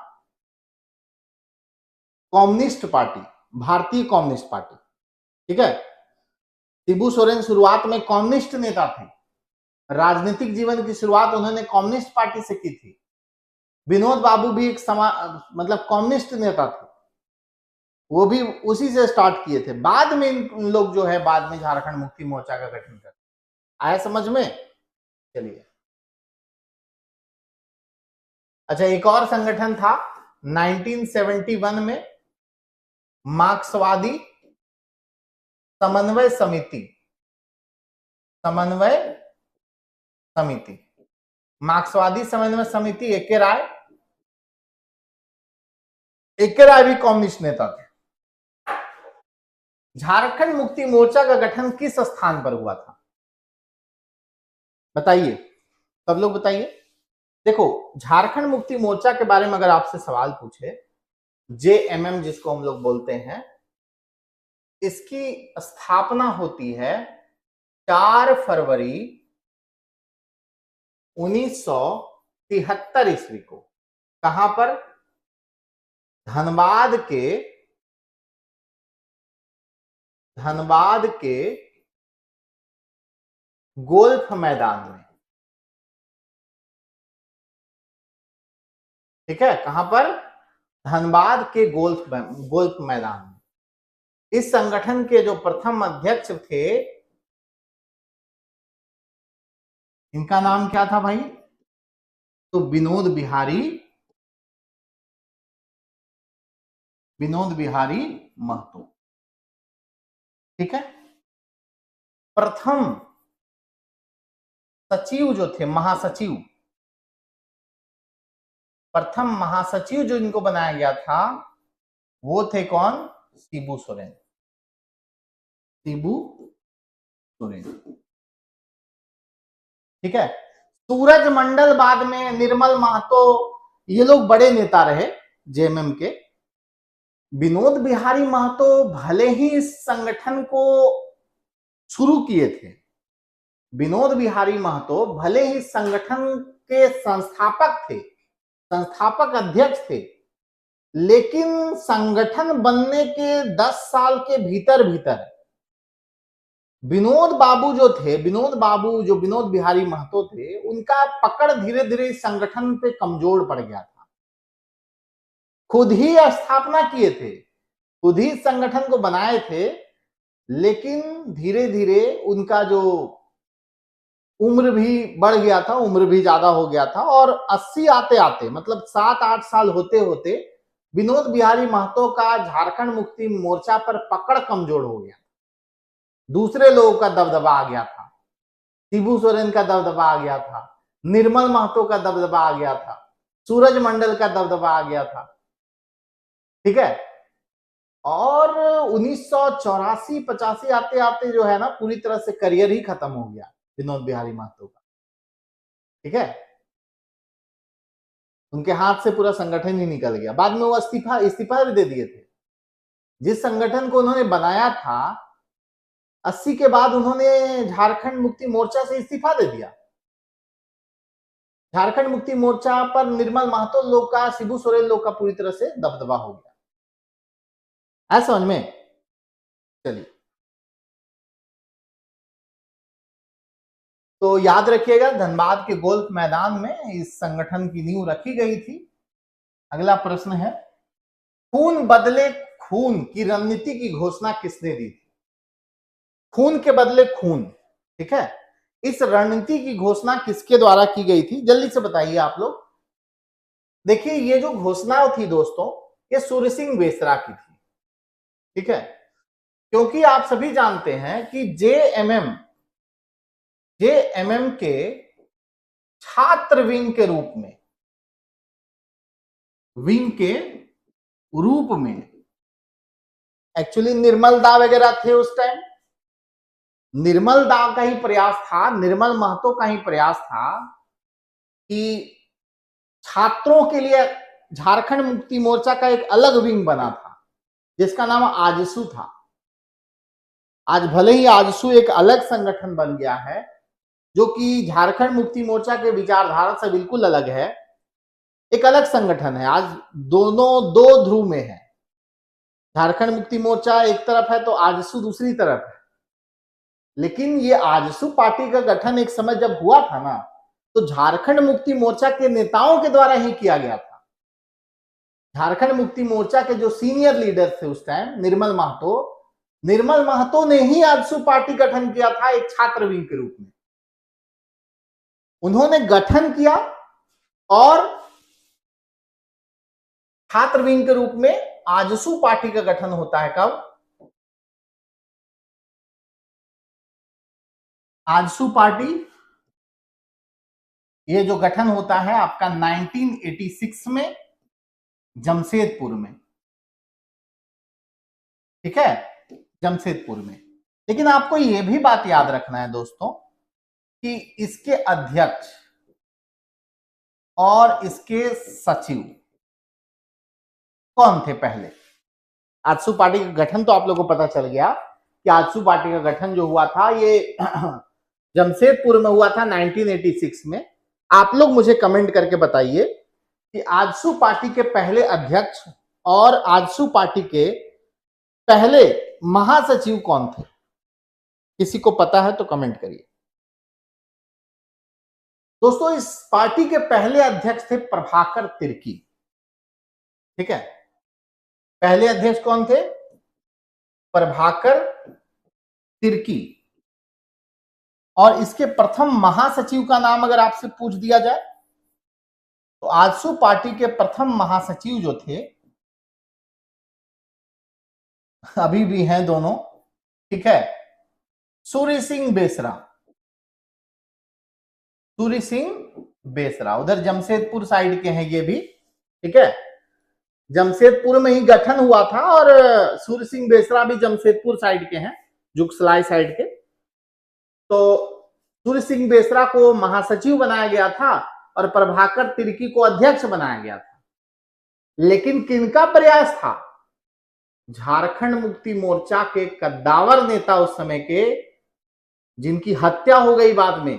कम्युनिस्ट पार्टी, भारतीय कम्युनिस्ट पार्टी, ठीक है। शिबू सोरेन शुरुआत में कम्युनिस्ट नेता थे, राजनीतिक जीवन की शुरुआत उन्होंने कम्युनिस्ट पार्टी से की थी। विनोद बाबू भी एक मतलब कम्युनिस्ट नेता थे, वो भी उसी से स्टार्ट किए थे। बाद में इन लोग जो है, बाद में झारखंड मुक्ति मोर्चा का गठन कर आया समझ में? चलिए, अच्छा, एक और संगठन था 1971 में, मार्क्सवादी समन्वय समिति, समन्वय समिति। मार्क्सवादी समन्वय समिति एके राय भी कम्युनिस्ट नेता थे। झारखंड मुक्ति मोर्चा का गठन किस स्थान पर हुआ था? बताइए, सब लोग बताइए। देखो, झारखंड मुक्ति मोर्चा के बारे में अगर आपसे सवाल पूछे, जेएमएम जिसको हम लोग बोलते हैं, इसकी स्थापना होती है 4 फरवरी 1973 ईस्वी को। कहां पर? धनबाद के गोल्फ मैदान में। ठीक है, कहां पर? धनबाद के गोल्फ मैदान में। इस संगठन के जो प्रथम अध्यक्ष थे, इनका नाम क्या था भाई? तो विनोद बिहारी महतो। ठीक है, प्रथम सचिव जो थे, प्रथम महासचिव जो इनको बनाया गया था, वो थे कौन? शिबू सोरेन। ठीक है, सूरज मंडल बाद में निर्मल महतो, ये लोग बड़े नेता रहे जेएमएम के। विनोद बिहारी महतो भले ही इस संगठन को शुरू किए थे, विनोद बिहारी महतो भले ही संगठन के संस्थापक अध्यक्ष थे, लेकिन संगठन बनने के 10 साल के भीतर विनोद बिहारी महतो थे, उनका पकड़ धीरे धीरे इस संगठन पे कमजोर पड़ गया था। खुद ही स्थापना किए थे, खुद ही संगठन को बनाए थे, लेकिन धीरे धीरे उनका जो उम्र भी बढ़ गया था, उम्र भी ज्यादा हो गया था, और 80 आते आते, मतलब 7-8 साल होते होते विनोद बिहारी महतो का झारखंड मुक्ति मोर्चा पर पकड़ कमजोर हो गया। दूसरे लोगों का दबदबा आ गया था, शिबू सोरेन का दबदबा आ गया था, निर्मल महतो का दबदबा आ गया था, सूरज मंडल का दबदबा आ गया था। ठीक है, और 1984-85 आते आते जो है ना, पूरी तरह से करियर ही खत्म हो गया विनोद बिहारी महतो का। ठीक है, उनके हाथ से पूरा संगठन ही निकल गया। बाद में वो इस्तीफा भी दे दिए थे। जिस संगठन को उन्होंने बनाया था, 80 के बाद उन्होंने झारखंड मुक्ति मोर्चा से इस्तीफा दे दिया। झारखंड मुक्ति मोर्चा पर निर्मल महतो लोग का, शिबू सोरेन लोग का पूरी तरह से दबदबा हो गया है। समझ में? चलिए, तो याद रखिएगा, धनबाद के गोल्फ मैदान में इस संगठन की नींव रखी गई थी। अगला प्रश्न है, खून बदले खून की रणनीति की घोषणा किसने दी थी? खून के बदले खून। ठीक है, इस रणनीति की घोषणा किसके द्वारा की गई थी? जल्दी से बताइए आप लोग। देखिए, ये जो घोषणा थी दोस्तों, ये सूर्य सिंह बेसरा की थी। ठीक है, क्योंकि आप सभी जानते हैं कि जेएमएम के छात्र विंग के रूप में एक्चुअली निर्मल दा वगैरह थे उस टाइम। निर्मल दा का ही प्रयास था, निर्मल महतो का ही प्रयास था कि छात्रों के लिए झारखंड मुक्ति मोर्चा का एक अलग विंग बना था, जिसका नाम आजसू था। आज भले ही आजसू एक अलग संगठन बन गया है, जो कि झारखंड मुक्ति मोर्चा के विचारधारा से बिल्कुल अलग है, एक अलग संगठन है। आज दोनों दो ध्रुव में है। झारखंड मुक्ति मोर्चा एक तरफ है तो आजसू दूसरी तरफ है। लेकिन ये आजसू पार्टी का गठन एक समय जब हुआ था ना, तो झारखंड मुक्ति मोर्चा के नेताओं के द्वारा ही किया गया था। झारखंड मुक्ति मोर्चा के जो सीनियर लीडर थे उस टाइम, निर्मल महतो ने ही आजसू पार्टी गठन किया था एक छात्र विंग के रूप में। उन्होंने गठन किया, और छात्र विंग के रूप में आजसू पार्टी का गठन होता है। कब? आजसू पार्टी ये जो गठन होता है आपका 1986 में जमशेदपुर में, ठीक है, जमशेदपुर में। लेकिन आपको ये भी बात याद रखना है दोस्तों कि इसके अध्यक्ष और इसके सचिव कौन थे पहले। आजसू पार्टी का गठन तो आप लोगों को पता चल गया कि आजसू पार्टी का गठन जो हुआ था ये जमशेदपुर में हुआ था 1986 में। आप लोग मुझे कमेंट करके बताइए कि आजसू पार्टी के पहले अध्यक्ष और आजसू पार्टी के पहले महासचिव कौन थे। किसी को पता है तो कमेंट करिए। दोस्तों इस पार्टी के पहले अध्यक्ष थे प्रभाकर तिर्की, ठीक है। पहले अध्यक्ष कौन थे? प्रभाकर तिर्की। और इसके प्रथम महासचिव का नाम अगर आपसे पूछ दिया जाए तो आजसू पार्टी के प्रथम महासचिव जो थे, अभी भी हैं दोनों, ठीक है, सूर्य सिंह बेसरा। सूर्य सिंह बेसरा उधर जमशेदपुर साइड के हैं ये भी, ठीक है। जमशेदपुर में ही गठन हुआ था और सूर्य सिंह बेसरा भी जमशेदपुर साइड के हैं, जुगसलाई साइड के। तो सूर्य सिंह बेसरा को महासचिव बनाया गया था और प्रभाकर तिर्की को अध्यक्ष बनाया गया था। लेकिन किनका प्रयास था? झारखंड मुक्ति मोर्चा के कद्दावर नेता उस समय के, जिनकी हत्या हो गई बाद में,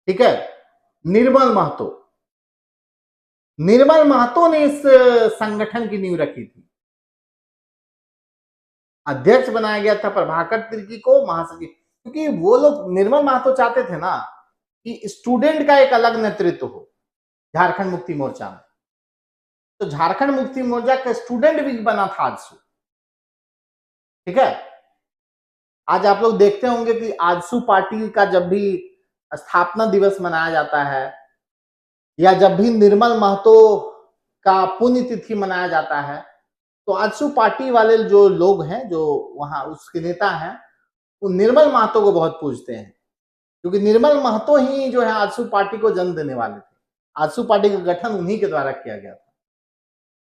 ठीक है, निर्मल महतो। निर्मल महतो ने इस संगठन की नींव रखी थी। अध्यक्ष बनाया गया था प्रभाकर तिर्की को, महासचिव, क्योंकि वो लोग, निर्मल महतो चाहते थे ना कि स्टूडेंट का एक अलग नेतृत्व हो झारखंड मुक्ति मोर्चा में। तो झारखंड मुक्ति मोर्चा का स्टूडेंट विंग बना था आजसू, ठीक है। आज आप लोग देखते होंगे कि आजसू पार्टी का जब भी स्थापना दिवस मनाया जाता है या जब भी निर्मल महतो का पुण्यतिथि मनाया जाता है तो आजसू पार्टी वाले जो लोग हैं, जो वहां उसके नेता हैं, वो निर्मल महतो को बहुत पूजते हैं, क्योंकि निर्मल महतो ही जो है आजसू पार्टी को जन्म देने वाले थे। आजसू पार्टी का गठन उन्हीं के द्वारा किया गया था।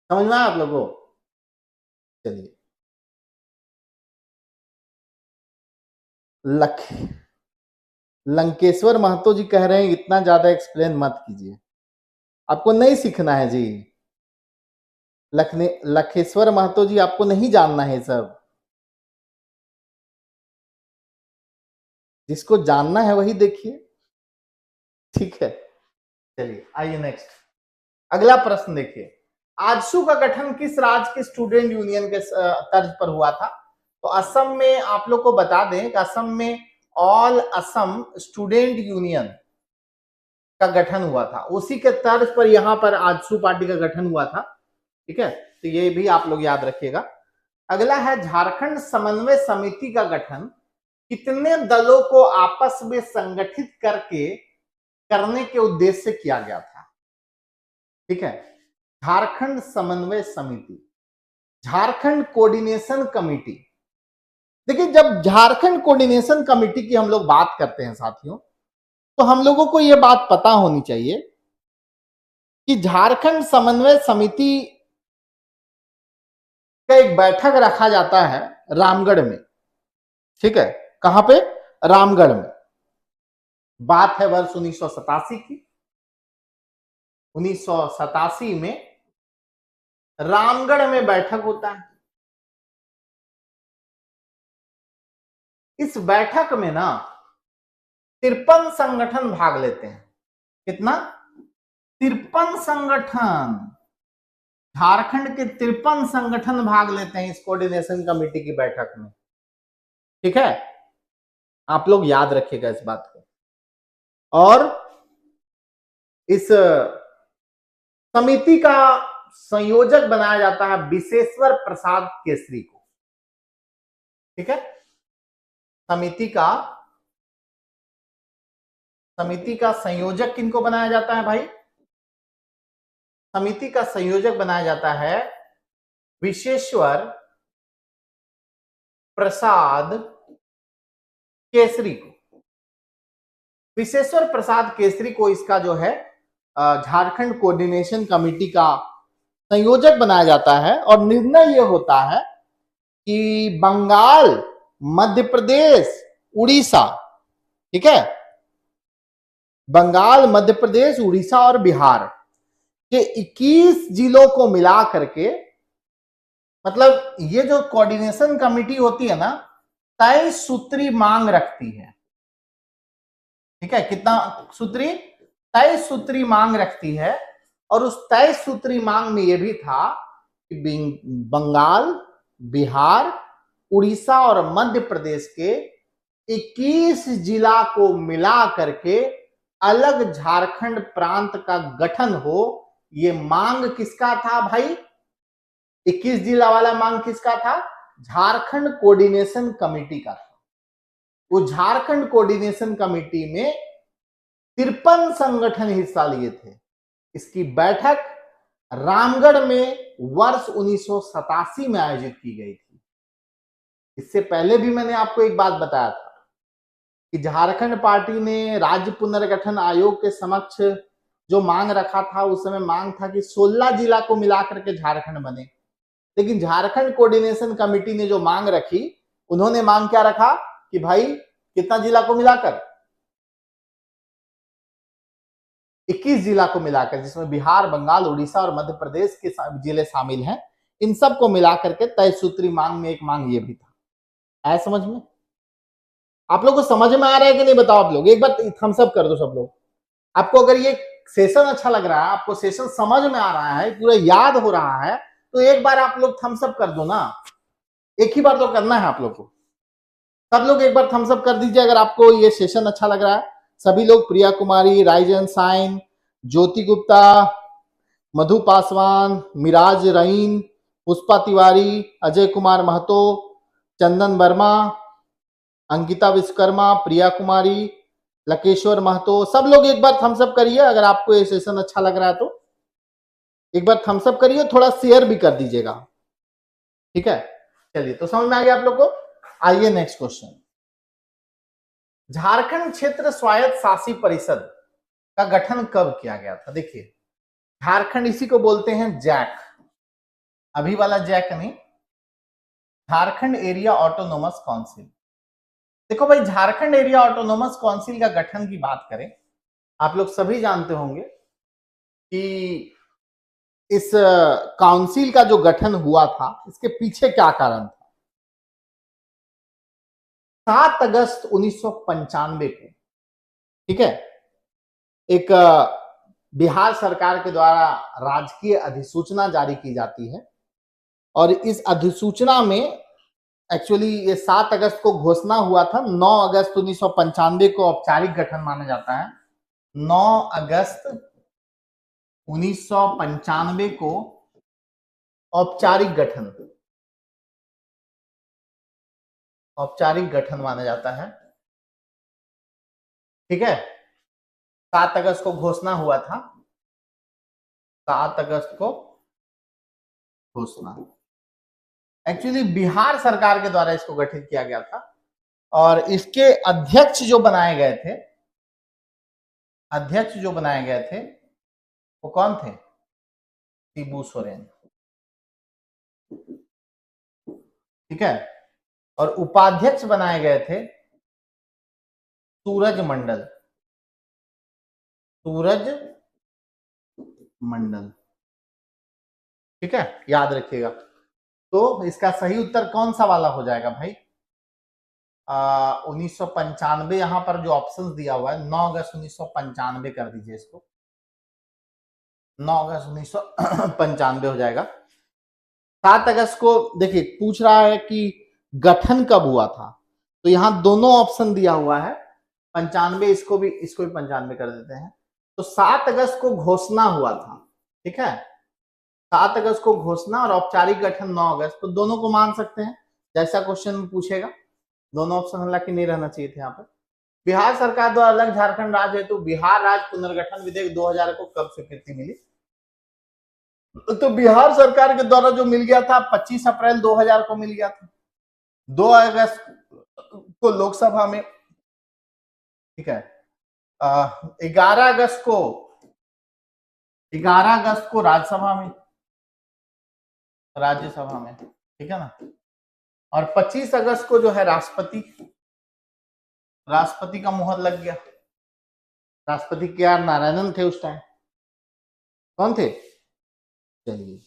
समझ में आया आप लोगों को? चलिए, लंकेश्वर महतो जी कह रहे हैं इतना ज्यादा एक्सप्लेन मत कीजिए, आपको नहीं सीखना है जी। लखेश्वर महतो जी आपको नहीं जानना है सब, जिसको जानना है वही देखिए, ठीक है। चलिए आइए नेक्स्ट, अगला प्रश्न देखिए। आजसू का गठन किस राज्य के स्टूडेंट यूनियन के तर्ज पर हुआ था? तो असम में, आप लोग को बता दें कि असम में ऑल असम स्टूडेंट यूनियन का गठन हुआ था, उसी के तर्ज पर यहां पर आजसू पार्टी का गठन हुआ था, ठीक है। तो ये भी आप लोग याद रखिएगा। अगला है झारखंड समन्वय समिति का गठन कितने दलों को आपस में संगठित करने के उद्देश्य से किया गया था? ठीक है, झारखंड समन्वय समिति, झारखंड कोऑर्डिनेशन कमेटी। देखिए, जब झारखंड कोऑर्डिनेशन कमेटी की हम लोग बात करते हैं साथियों, तो हम लोगों को यह बात पता होनी चाहिए कि झारखंड समन्वय समिति का एक बैठक रखा जाता है रामगढ़ में, ठीक है। कहां पे? रामगढ़ में। बात है वर्ष 1987 की। 1987 में रामगढ़ में बैठक होता है। इस बैठक में ना 53 संगठन भाग लेते हैं। कितना? 53 संगठन, झारखंड के 53 संगठन भाग लेते हैं इस कोऑर्डिनेशन कमेटी की बैठक में, ठीक है। आप लोग याद रखिएगा इस बात को। और इस समिति का संयोजक बनाया जाता है विशेश्वर प्रसाद केसरी को, ठीक है। समिति का संयोजक किनको बनाया जाता है भाई? समिति का संयोजक बनाया जाता है विशेश्वर प्रसाद केसरी को, विशेश्वर प्रसाद केसरी को इसका जो है झारखंड कोऑर्डिनेशन कमेटी का संयोजक बनाया जाता है और निर्णय यह होता है कि बंगाल, मध्य प्रदेश, उड़ीसा, ठीक है, बंगाल, मध्य प्रदेश, उड़ीसा और बिहार के 21 जिलों को मिला करके, मतलब ये जो कोऑर्डिनेशन कमेटी होती है ना, 23 सूत्री मांग रखती है, ठीक है, कितना सूत्री? 23 सूत्री मांग रखती है। और उस 23 सूत्री मांग में यह भी था कि बंगाल, बिहार, उड़ीसा और मध्य प्रदेश के 21 जिला को मिला करके अलग झारखंड प्रांत का गठन हो। ये मांग किसका था भाई? 21 जिला वाला मांग किसका था? झारखंड कोऑर्डिनेशन कमेटी का था। वो झारखंड कोऑर्डिनेशन कमेटी में 53 संगठन हिस्सा लिए थे। इसकी बैठक रामगढ़ में वर्ष 1987 में आयोजित की गई थी। इससे पहले भी मैंने आपको एक बात बताया था कि झारखंड पार्टी ने राज्य पुनर्गठन आयोग के समक्ष जो मांग रखा था, उस समय मांग था कि 16 जिला को मिलाकर के झारखंड बने। लेकिन झारखंड कोऑर्डिनेशन कमेटी ने जो मांग रखी, उन्होंने मांग क्या रखा कि भाई कितना जिला को मिलाकर? 21 जिला को मिलाकर, जिसमें बिहार, बंगाल, उड़ीसा और मध्य प्रदेश के जिले शामिल हैं। इन सब को मिलाकर के 23 सूत्री मांग में एक मांग ये भी था। आया समझ में? आप लोग को समझ में आ रहा है कि नहीं बताओ आप लोग? एक बार थम्स अप कर दो सब लोग। आपको अगर ये सेशन अच्छा लग रहा है, आपको सेशन समझ में आ रहा है, पूरा याद हो रहा है, तो एक बार आप लोग थम्स अप कर दो ना। एक ही बार तो करना है आप लोग को। सब लोग एक बार थम्स अप कर दीजिए अगर आपको ये सेशन अच्छा लग रहा है। सभी लोग, प्रिया कुमारी, राइजन साइन, ज्योति गुप्ता, मधु पासवान, मिराज रईन, पुष्पा तिवारी, अजय कुमार महतो, चंदन वर्मा, अंकिता विश्वकर्मा, प्रिया कुमारी, लकेश्वर महतो, सब लोग एक बार थम्स अप करिए अगर आपको ये सेशन अच्छा लग रहा है तो। एक बार थम्स अप करिए, थोड़ा शेयर भी कर दीजिएगा, ठीक है। चलिए, तो समझ में आ गया आप लोग को। आइए नेक्स्ट क्वेश्चन। झारखंड क्षेत्र स्वायत्त शासी परिषद का गठन कब किया गया था? देखिए, झारखंड, इसी को बोलते हैं जैक, अभी वाला जैक नहीं, झारखंड एरिया ऑटोनोमस काउंसिल। देखो भाई, झारखंड एरिया ऑटोनोमस काउंसिल का गठन की बात करें, आप लोग सभी जानते होंगे कि इस काउंसिल का जो गठन हुआ था, इसके पीछे क्या कारण था। 7 अगस्त 1995 को, ठीक है, एक बिहार सरकार के द्वारा राजकीय अधिसूचना जारी की जाती है। और इस अधिसूचना में एक्चुअली ये 7 अगस्त को घोषणा हुआ था। 9 अगस्त 1995 को औपचारिक गठन माना जाता है। 9 अगस्त 1995 को औपचारिक गठन माना जाता है, ठीक है। 7 अगस्त को घोषणा हुआ था, 7 अगस्त को घोषणा। एक्चुअली बिहार सरकार के द्वारा इसको गठित किया गया था। और इसके अध्यक्ष जो बनाए गए थे, वो कौन थे? शिबू सोरेन, ठीक है। और उपाध्यक्ष बनाए गए थे सूरज मंडल, ठीक है, याद रखिएगा। तो इसका सही उत्तर कौन सा वाला हो जाएगा भाई? 1995, यहां पर जो ऑप्शन दिया हुआ है 9 अगस्त 1995 कर दीजिए इसको, 9 अगस्त 1995 हो जाएगा। 7 अगस्त को देखिए पूछ रहा है कि गठन कब हुआ था, तो यहां दोनों ऑप्शन दिया हुआ है 95, इसको भी 95 कर देते हैं। तो 7 अगस्त को घोषणा हुआ था, ठीक है, 7 अगस्त को घोषणा और औपचारिक गठन 9 अगस्त, तो दोनों को मान सकते हैं जैसा क्वेश्चन पूछेगा। दोनों ऑप्शन हालांकि नहीं रहना चाहिए थे यहाँ पे। बिहार सरकार द्वारा अलग झारखंड राज्य हेतु बिहार राज्य पुनर्गठन विधेयक 2000 को कब स्वीकृति मिली? तो बिहार सरकार के द्वारा जो मिल गया था 25 अप्रैल 2000 को मिल गया था, 2 अगस्त को लोकसभा में, ठीक है। 11 अगस्त को 11 अगस्त को राज्यसभा में, राज्यसभा में, ठीक है ना। और 25 अगस्त को जो है राष्ट्रपति का मुहर लग गया। राष्ट्रपति के आर नारायणन थे उस टाइम। कौन थे? चलिए,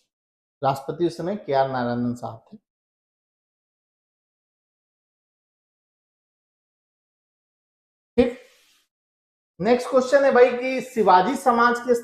राष्ट्रपति उस समय के आर नारायणन साहब थे। ठीक, नेक्स्ट क्वेश्चन है भाई कि शिवाजी समाज के